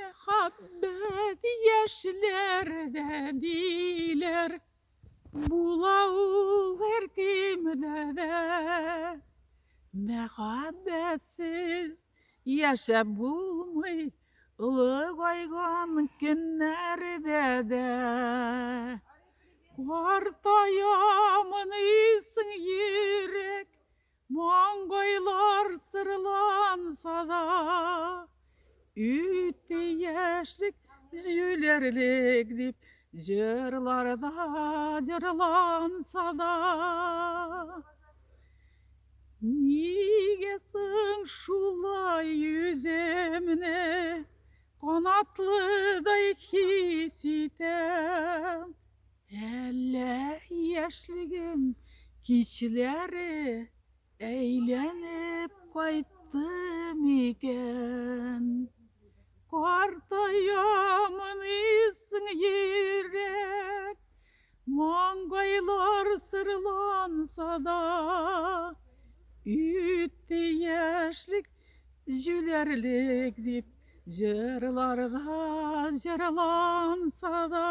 Mehabbet yaşlarda diler, bulağul her kimde de. Mehabbetsiz yaşa bulmay, ılık aygan günlerde de. Kartayamın isin yürek, mangaylar sırlansa da. Ütte yaşlık jülerlik dip, jırlarda jırlansa da. Nigesin şulay yüzemine, kanatlıday hisitem. Elle yaşligim kiçleri eğlenip kayttım iken. Kartayamın isin yürek, mangaylar sırlansa da. Ütte yaşlık jülerlik dip, jırlarda jırlansa da.